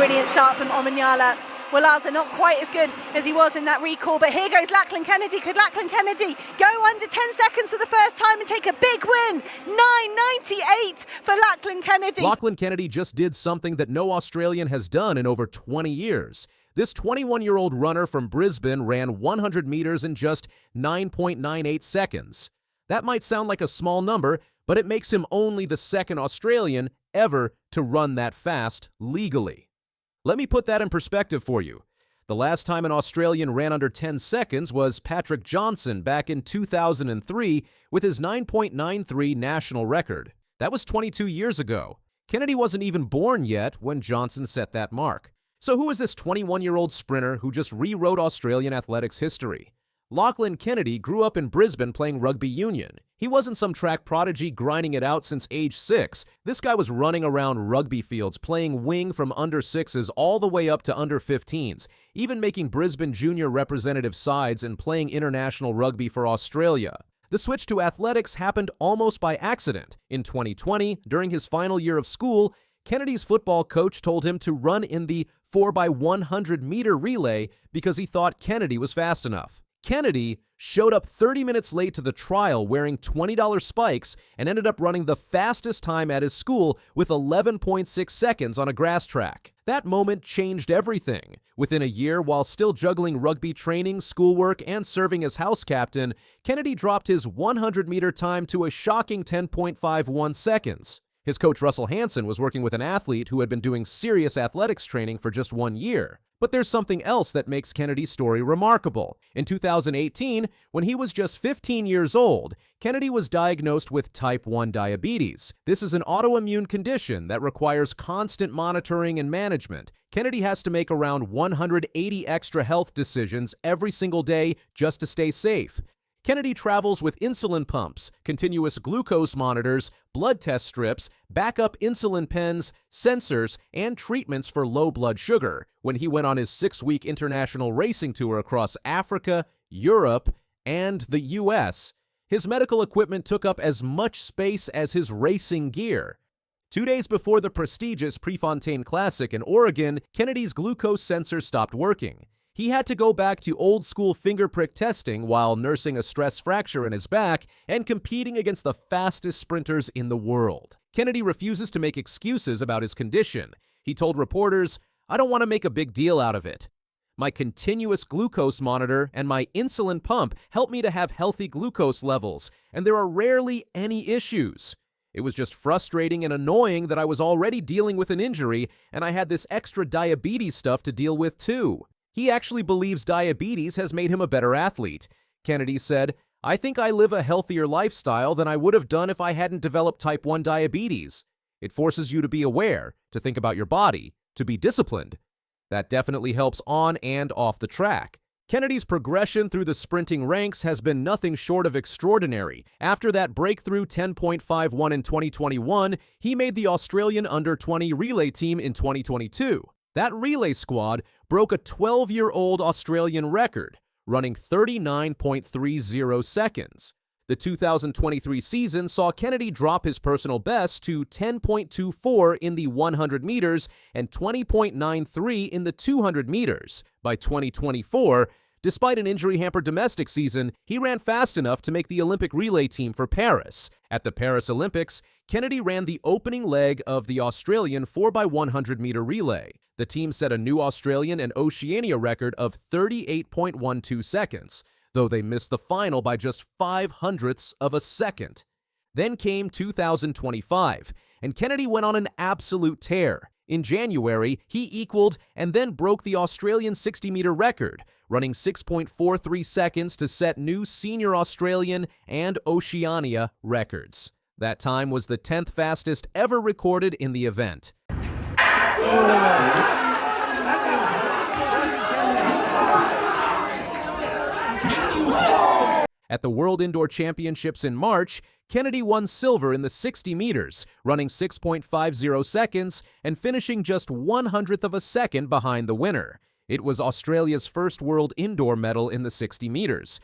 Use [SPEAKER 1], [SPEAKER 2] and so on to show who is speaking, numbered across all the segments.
[SPEAKER 1] Brilliant start from Omanyala. Well, Laza not quite as good as he was in that recall, but here goes Lachlan Kennedy. Could Lachlan Kennedy go under 10 seconds for the first time and take a big win? 9.98 for Lachlan Kennedy.
[SPEAKER 2] Lachlan Kennedy just did something that no Australian has done in over 20 years. This 21-year-old runner from Brisbane ran 100 meters in just 9.98 seconds. That might sound like a small number, but it makes him only the second Australian ever to run that fast legally. Let me put that in perspective for you. The last time an Australian ran under 10 seconds was Patrick Johnson back in 2003 with his 9.93 national record. That was 22 years ago. Kennedy wasn't even born yet when Johnson set that mark. So who is this 21-year-old sprinter who just rewrote Australian athletics history? Lachlan Kennedy grew up in Brisbane playing rugby union. He wasn't some track prodigy grinding it out since age 6. This guy was running around rugby fields, playing wing from under 6s all the way up to under 15s, even making Brisbane junior representative sides and playing international rugby for Australia. The switch to athletics happened almost by accident. In 2020, during his final year of school, Kennedy's football coach told him to run in the 4x100 meter relay because he thought Kennedy was fast enough. Kennedy showed up 30 minutes late to the trial wearing $20 spikes and ended up running the fastest time at his school with 11.6 seconds on a grass track. That moment changed everything. Within a year, while still juggling rugby training, schoolwork, and serving as house captain, Kennedy dropped his 100-meter time to a shocking 10.51 seconds. His coach Russell Hanson was working with an athlete who had been doing serious athletics training for just 1 year. But there's something else that makes Kennedy's story remarkable. In 2018, when he was just 15 years old, Kennedy was diagnosed with type 1 diabetes. This is an autoimmune condition that requires constant monitoring and management. Kennedy has to make around 180 extra health decisions every single day just to stay safe. Kennedy travels with insulin pumps, continuous glucose monitors, blood test strips, backup insulin pens, sensors, and treatments for low blood sugar when he went on his 6-week international racing tour across Africa, Europe, and the US. His medical equipment took up as much space as his racing gear. 2 days before the prestigious Prefontaine Classic in Oregon, Kennedy's glucose sensor stopped working. He had to go back to old-school finger prick testing while nursing a stress fracture in his back and competing against the fastest sprinters in the world. Kennedy refuses to make excuses about his condition. He told reporters, "I don't want to make a big deal out of it. My continuous glucose monitor and my insulin pump help me to have healthy glucose levels, and there are rarely any issues. It was just frustrating and annoying that I was already dealing with an injury and I had this extra diabetes stuff to deal with too." He actually believes diabetes has made him a better athlete. Kennedy said, "I think I live a healthier lifestyle than I would have done if I hadn't developed type 1 diabetes. It forces you to be aware, to think about your body, to be disciplined. That definitely helps on and off the track." Kennedy's progression through the sprinting ranks has been nothing short of extraordinary. After that breakthrough 10.51 in 2021, he made the Australian under-20 relay team in 2022. That relay squad broke a 12-year-old Australian record, running 39.30 seconds. The 2023 season saw Kennedy drop his personal best to 10.24 in the 100 meters and 20.93 in the 200 meters. By 2024, despite an injury-hampered domestic season, he ran fast enough to make the Olympic relay team for Paris. At the Paris Olympics, Kennedy ran the opening leg of the Australian 4x100 meter relay. The team set a new Australian and Oceania record of 38.12 seconds, though they missed the final by just 0.05 of a second. Then came 2025, and Kennedy went on an absolute tear. In January, he equaled and then broke the Australian 60-meter record, running 6.43 seconds to set new senior Australian and Oceania records. That time was the 10th fastest ever recorded in the event. At the World Indoor Championships in March, Kennedy won silver in the 60 meters, running 6.50 seconds and finishing just 1/100th of a second behind the winner. It was Australia's first world indoor medal in the 60 meters.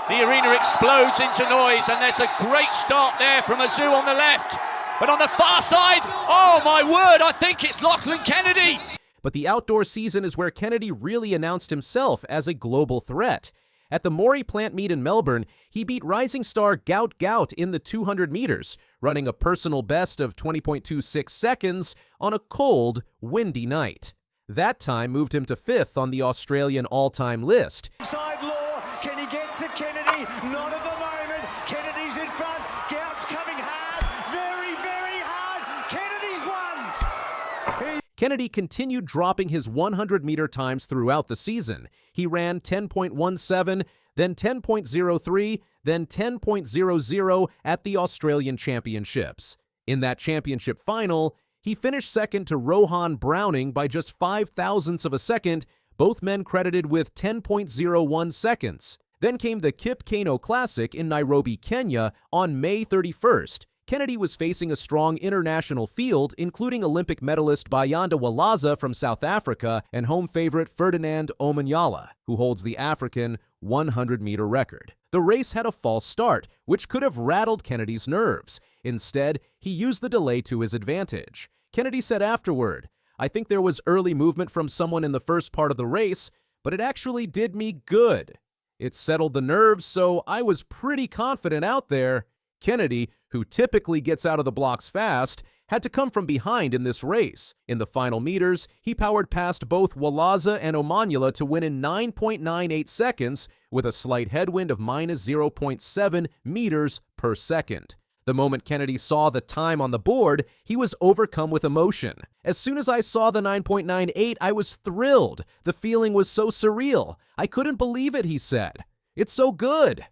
[SPEAKER 3] The arena explodes into noise, and there's a great start there from Azu on the left. But on the far side, oh my word, I think it's Lachlan Kennedy.
[SPEAKER 2] But the outdoor season is where Kennedy really announced himself as a global threat. At the Morey Plant Meet in Melbourne, he beat rising star Gout Gout in the 200 meters, running a personal best of 20.26 seconds on a cold, windy night. That time moved him to 5th on the Australian all-time list.
[SPEAKER 4] Side law, can he get to Kennedy? Not at the moment. Kennedy's in front. Gout's coming hard. Very, very hard. Kennedy's won.
[SPEAKER 2] Kennedy continued dropping his 100-meter times throughout the season. He ran 10.17, then 10.03, then 10.00 at the Australian Championships. In that championship final, he finished second to Rohan Browning by just 0.005 of a second, both men credited with 10.01 seconds. Then came the Kip Keino Classic in Nairobi, Kenya on May 31st. Kennedy was facing a strong international field, including Olympic medalist Bayanda Walaza from South Africa and home favorite Ferdinand Omanyala, who holds the African 100-meter record. The race had a false start, which could have rattled Kennedy's nerves. Instead, he used the delay to his advantage. Kennedy said afterward, "I think there was early movement from someone in the first part of the race, but it actually did me good. It settled the nerves, so I was pretty confident out there." Kennedy, who typically gets out of the blocks fast, had to come from behind in this race. In the final meters, he powered past both Walaza and Omanyala to win in 9.98 seconds with a slight headwind of minus 0.7 meters per second. The moment Kennedy saw the time on the board, he was overcome with emotion. "As soon as I saw the 9.98, I was thrilled. The feeling was so surreal. I couldn't believe it," he said. "It's so good.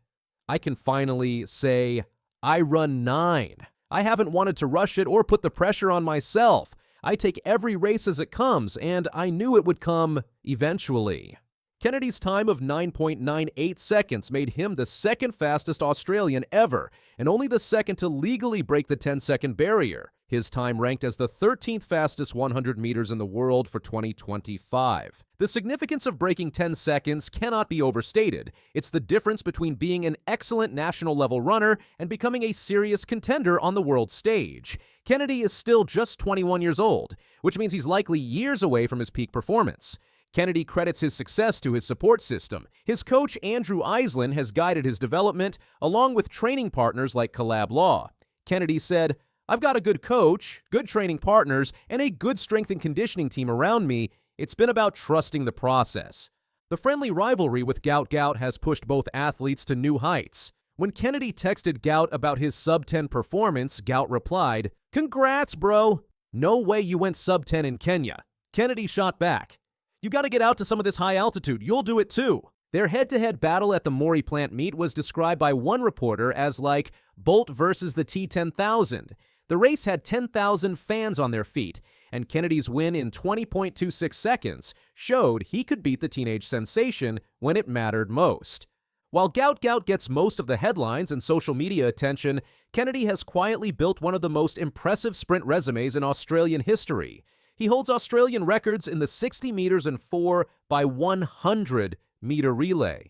[SPEAKER 2] I can finally say, I run 9. I haven't wanted to rush it or put the pressure on myself. I take every race as it comes, and I knew it would come eventually." Kennedy's time of 9.98 seconds made him the second fastest Australian ever, and only the second to legally break the 10-second barrier. His time ranked as the 13th fastest 100 meters in the world for 2025. The significance of breaking 10 seconds cannot be overstated. It's the difference between being an excellent national-level runner and becoming a serious contender on the world stage. Kennedy is still just 21 years old, which means he's likely years away from his peak performance. Kennedy credits his success to his support system. His coach, Andrew Iselin, has guided his development, along with training partners like Collab Law. Kennedy said, "I've got a good coach, good training partners, and a good strength and conditioning team around me. It's been about trusting the process." The friendly rivalry with Gout Gout has pushed both athletes to new heights. When Kennedy texted Gout about his sub-10 performance, Gout replied, "Congrats, bro. No way you went sub-10 in Kenya." Kennedy shot back, "You gotta get out to some of this high altitude. You'll do it too." Their head-to-head battle at the Morey Plant Meet was described by one reporter as like Bolt versus the T-10,000. The race had 10,000 fans on their feet, and Kennedy's win in 20.26 seconds showed he could beat the teenage sensation when it mattered most. While Gout Gout gets most of the headlines and social media attention, Kennedy has quietly built one of the most impressive sprint resumes in Australian history. He holds Australian records in the 60 meters and 4 by 100 meter relay.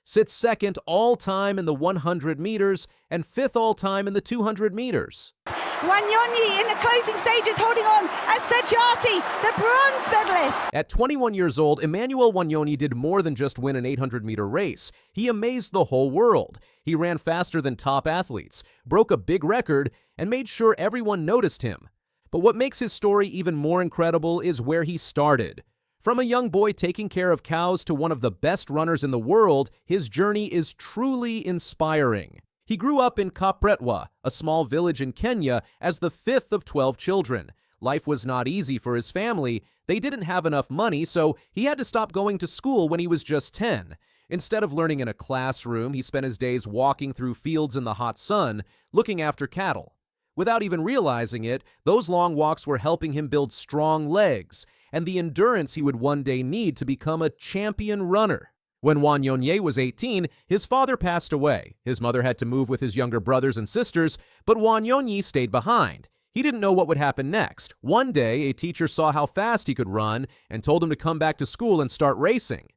[SPEAKER 2] Sits second all-time in the 100 meters and 5th all-time in the 200 meters.
[SPEAKER 1] Wanyonyi in the closing stages holding on as Sajati, the bronze medalist.
[SPEAKER 2] At 21 years old, Emmanuel Wanyonyi did more than just win an 800-meter race. He amazed the whole world. He ran faster than top athletes, broke a big record, and made sure everyone noticed him. But what makes his story even more incredible is where he started. From a young boy taking care of cows to one of the best runners in the world, his journey is truly inspiring. He grew up in Kapretwa, a small village in Kenya, as the 5th of 12 children. Life was not easy for his family. They didn't have enough money, so he had to stop going to school when he was just 10. Instead of learning in a classroom, he spent his days walking through fields in the hot sun, looking after cattle. Without even realizing it, those long walks were helping him build strong legs and the endurance he would one day need to become a champion runner. When Wanyonyi was 18, his father passed away. His mother had to move with his younger brothers and sisters, but Wanyonyi stayed behind. He didn't know what would happen next. One day, a teacher saw how fast he could run and told him to come back to school and start racing.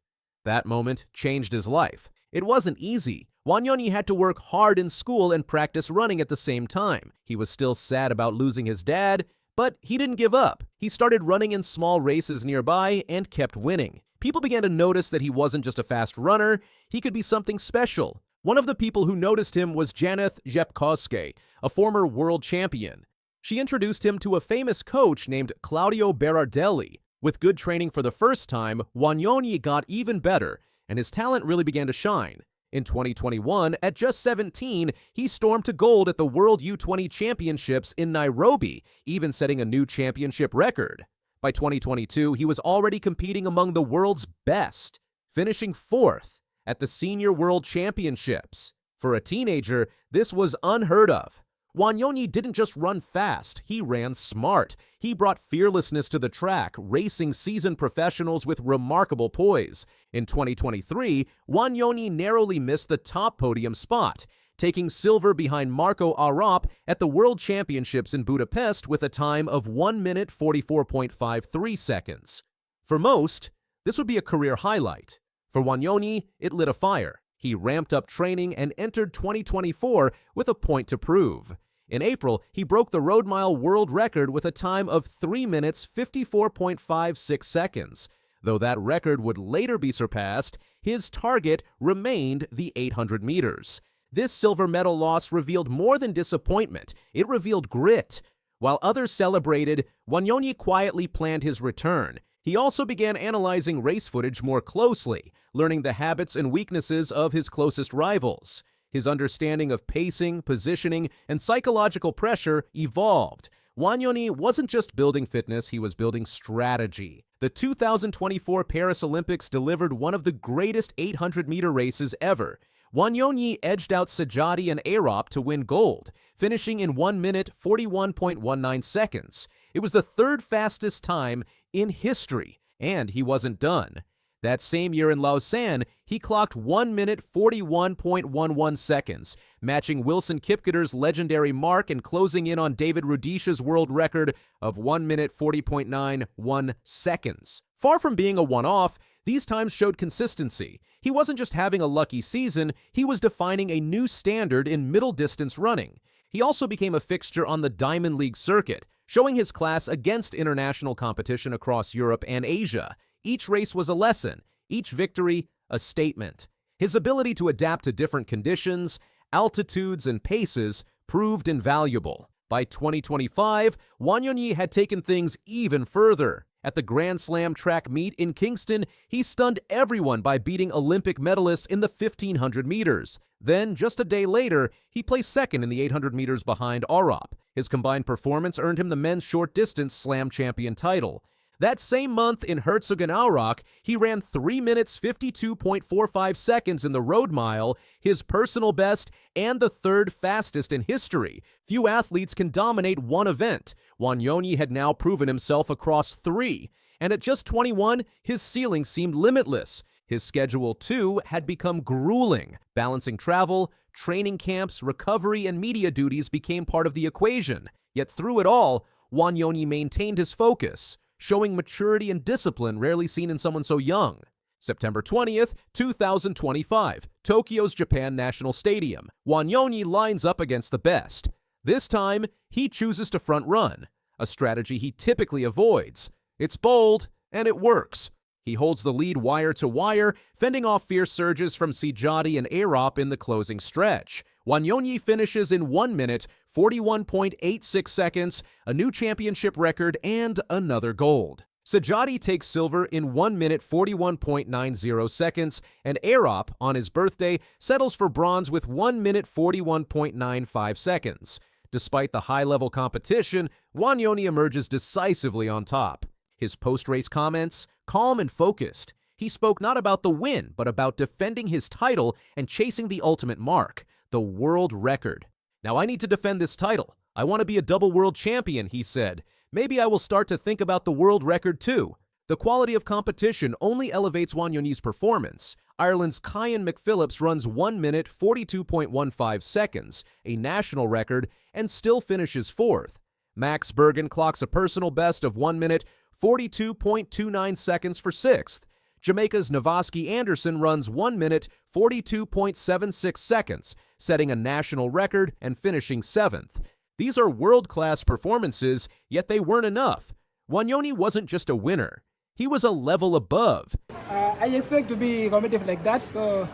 [SPEAKER 2] That moment changed his life. It wasn't easy. Wanyonyi had to work hard in school and practice running at the same time. He was still sad about losing his dad, but he didn't give up. He started running in small races nearby and kept winning. People began to notice that he wasn't just a fast runner, he could be something special. One of the people who noticed him was Janeth Jepkowski, a former world champion. She introduced him to a famous coach named Claudio Berardelli. With good training for the first time, Wanyonyi got even better, and his talent really began to shine. In 2021, at just 17, he stormed to gold at the World U20 Championships in Nairobi, even setting a new championship record. By 2022, he was already competing among the world's best, finishing 4th at the Senior World Championships. For a teenager, this was unheard of. Wanyonyi didn't just run fast, he ran smart. He brought fearlessness to the track, racing seasoned professionals with remarkable poise. In 2023, Wanyonyi narrowly missed the top podium spot, taking silver behind Marco Arop at the World Championships in Budapest with a time of 1 minute 44.53 seconds. For most, this would be a career highlight. For Wanyonyi, it lit a fire. He ramped up training and entered 2024 with a point to prove. In April, he broke the road mile world record with a time of 3 minutes 54.56 seconds. Though that record would later be surpassed, his target remained the 800 meters. This silver medal loss revealed more than disappointment, it revealed grit. While others celebrated, Wanyonyi quietly planned his return. He also began analyzing race footage more closely, learning the habits and weaknesses of his closest rivals. His understanding of pacing, positioning, and psychological pressure evolved. Wanyonyi wasn't just building fitness, he was building strategy. The 2024 Paris Olympics delivered one of the greatest 800-meter races ever. Wanyonyi edged out Sajati and Arop to win gold, finishing in 1 minute 41.19 seconds. It was the third fastest time in history, and he wasn't done. That same year in Lausanne, he clocked 1 minute 41.11 seconds, matching Wilson Kipketer's legendary mark and closing in on David Rudisha's world record of 1 minute 40.91 seconds. Far from being a one-off, these times showed consistency. He wasn't just having a lucky season, he was defining a new standard in middle-distance running. He also became a fixture on the Diamond League circuit, showing his class against international competition across Europe and Asia. Each race was a lesson, each victory a statement. His ability to adapt to different conditions, altitudes, and paces proved invaluable. By 2025, Wanyonyi had taken things even further. At the Grand Slam track meet in Kingston, he stunned everyone by beating Olympic medalists in the 1500 meters. Then, just a day later, he placed second in the 800 meters behind Arop. His combined performance earned him the men's short distance slam champion title. That same month in Herzogenaurach, he ran 3 minutes 52.45 seconds in the road mile, his personal best and the third fastest in history. Few athletes can dominate one event. Wanyonyi had now proven himself across 3, and at just 21, his ceiling seemed limitless. His schedule, too, had become grueling. Balancing travel, training camps, recovery, and media duties became part of the equation. Yet through it all, Wanyonyi maintained his focus, showing maturity and discipline rarely seen in someone so young. September 20th, 2025, Tokyo's Japan National Stadium. Wanyonyi lines up against the best. This time, he chooses to front run, a strategy he typically avoids. It's bold, and it works. He holds the lead wire to wire, fending off fierce surges from Sajati and Arop in the closing stretch. Wanyonyi finishes in 1 minute 41.86 seconds, a new championship record, and another gold. Sajati takes silver in 1 minute 41.90 seconds, and Arop, on his birthday, settles for bronze with 1 minute 41.95 seconds. Despite the high-level competition, Wanyonyi emerges decisively on top. His post-race comments, calm and focused. He spoke not about the win, but about defending his title and chasing the ultimate mark, the world record. Now I need to defend this title. I want to be a double world champion, he said. Maybe I will start to think about the world record too. The quality of competition only elevates Wanyonyi's performance. Ireland's Kyan McPhillips runs 1 minute 42.15 seconds, a national record, and still finishes 4th. Max Bergen clocks a personal best of 1 minute 42.29 seconds for 6th. Jamaica's Navaski Anderson runs 1 minute 42.76 seconds, setting a national record and finishing 7th. These are world-class performances, yet they weren't enough. Wanyoni wasn't just a winner. He was a level above.
[SPEAKER 5] I expect to be competitive like that, so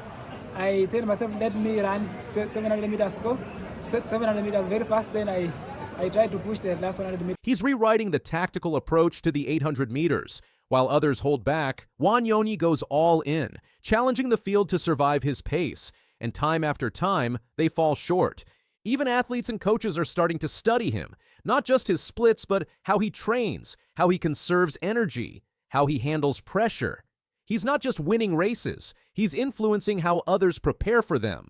[SPEAKER 5] I tell myself, let me run 700 meters go. 700 meters very fast, then I try to push the last 100 meters.
[SPEAKER 2] He's rewriting the tactical approach to the 800 meters. While others hold back, Wanyoni goes all in, challenging the field to survive his pace. And time after time, they fall short. Even athletes and coaches are starting to study him, not just his splits, but how he trains, how he conserves energy, how he handles pressure. He's not just winning races, he's influencing how others prepare for them.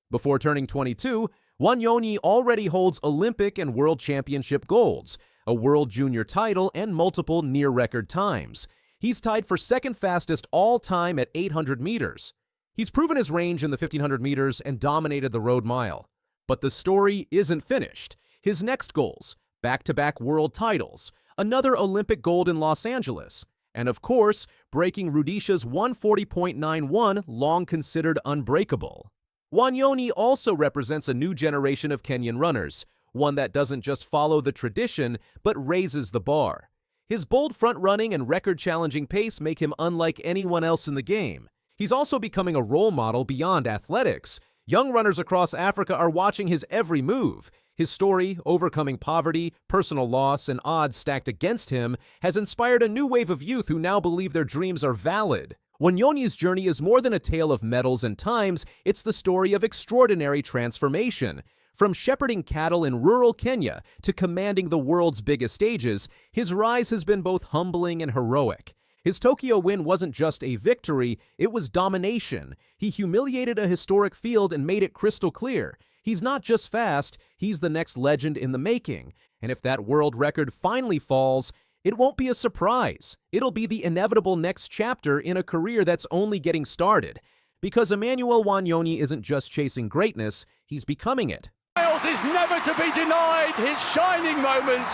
[SPEAKER 2] Before turning 22, Wanyoni already holds Olympic and World Championship golds, a World Junior title, and multiple near-record times. He's tied for second fastest all-time at 800 meters. He's proven his range in the 1500 meters and dominated the road mile. But the story isn't finished. His next goals, back-to-back world titles, another Olympic gold in Los Angeles, and of course, breaking Rudisha's 140.91, long considered unbreakable. Wanyoni also represents a new generation of Kenyan runners, one that doesn't just follow the tradition, but raises the bar. His bold front-running and record-challenging pace make him unlike anyone else in the game. He's also becoming a role model beyond athletics. Young runners across Africa are watching his every move. His story, overcoming poverty, personal loss, and odds stacked against him, has inspired a new wave of youth who now believe their dreams are valid. Wanyoni's journey is more than a tale of medals and times, it's the story of extraordinary transformation. From shepherding cattle in rural Kenya to commanding the world's biggest stages, his rise has been both humbling and heroic. His Tokyo win wasn't just a victory, it was domination. He humiliated a historic field and made it crystal clear. He's not just fast, he's the next legend in the making. And if that world record finally falls, it won't be a surprise. It'll be the inevitable next chapter in a career that's only getting started. Because Emmanuel Wanyoni isn't just chasing greatness, he's becoming it.
[SPEAKER 3] Lyles is never to be denied his shining moment.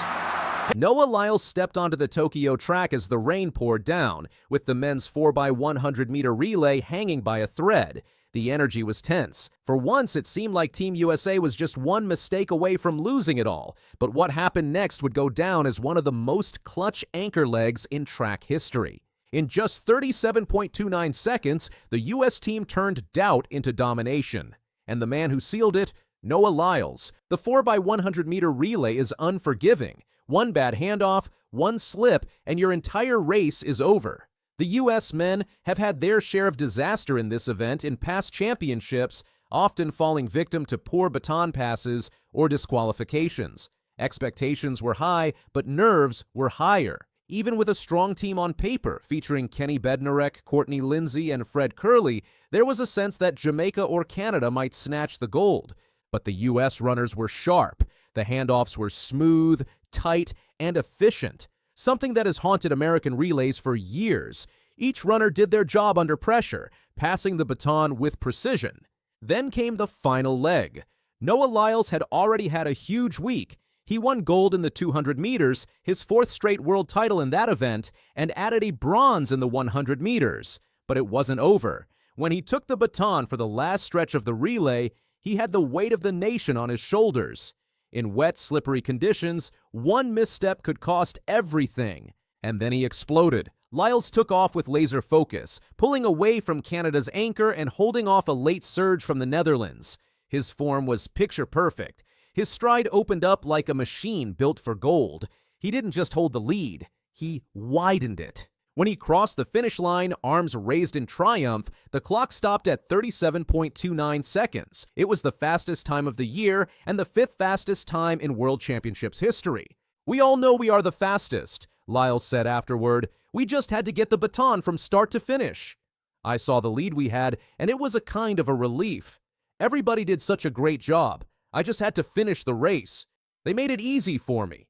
[SPEAKER 2] Noah Lyles stepped onto the Tokyo track as the rain poured down, with the men's 4x100 meter relay hanging by a thread. The energy was tense. For once, it seemed like Team USA was just one mistake away from losing it all. But what happened next would go down as one of the most clutch anchor legs in track history. In just 37.29 seconds, the US team turned doubt into domination. And the man who sealed it, Noah Lyles. The 4x100 meter relay is unforgiving. One bad handoff, one slip, and your entire race is over. The U.S. men have had their share of disaster in this event in past championships, often falling victim to poor baton passes or disqualifications. Expectations were high, but nerves were higher. Even with a strong team on paper, featuring Kenny Bednarek, Courtney Lindsay, and Fred Curley, there was a sense that Jamaica or Canada might snatch the gold. But the U.S. runners were sharp. The handoffs were smooth, tight, and efficient, something that has haunted American relays for years. Each runner did their job under pressure, passing the baton with precision. Then came the final leg. Noah Lyles had already had a huge week. He won gold in the 200 meters, his 4th straight world title in that event, and added a bronze in the 100 meters. But it wasn't over. When he took the baton for the last stretch of the relay, he had the weight of the nation on his shoulders. In wet, slippery conditions, one misstep could cost everything. And then he exploded. Lyles took off with laser focus, pulling away from Canada's anchor and holding off a late surge from the Netherlands. His form was picture perfect. His stride opened up like a machine built for gold. He didn't just hold the lead, he widened it. When he crossed the finish line, arms raised in triumph, the clock stopped at 37.29 seconds. It was the fastest time of the year and the 5th fastest time in World Championships history. "We all know we are the fastest," Lyles said afterward. "We just had to get the baton from start to finish." I saw the lead we had, and it was a kind of a relief. Everybody did such a great job. I just had to finish the race. They made it easy for me.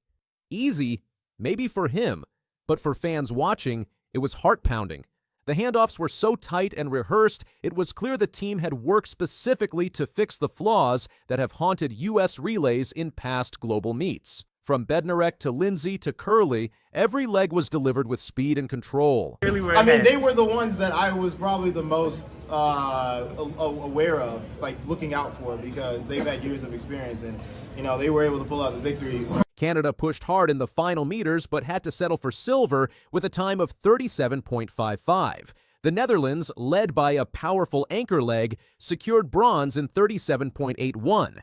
[SPEAKER 2] Easy? Maybe for him, but for fans watching, it was heart-pounding. The handoffs were so tight and rehearsed, it was clear the team had worked specifically to fix the flaws that have haunted U.S. relays in past global meets. From Bednarek to Lindsay to Curley, every leg was delivered with speed and control.
[SPEAKER 6] I mean, they were the ones that I was probably the most aware of, like looking out for, because they've had years of experience and, you know, they were able to pull out the victory.
[SPEAKER 2] Canada pushed hard in the final meters but had to settle for silver with a time of 37.55. The Netherlands, led by a powerful anchor leg, secured bronze in 37.81.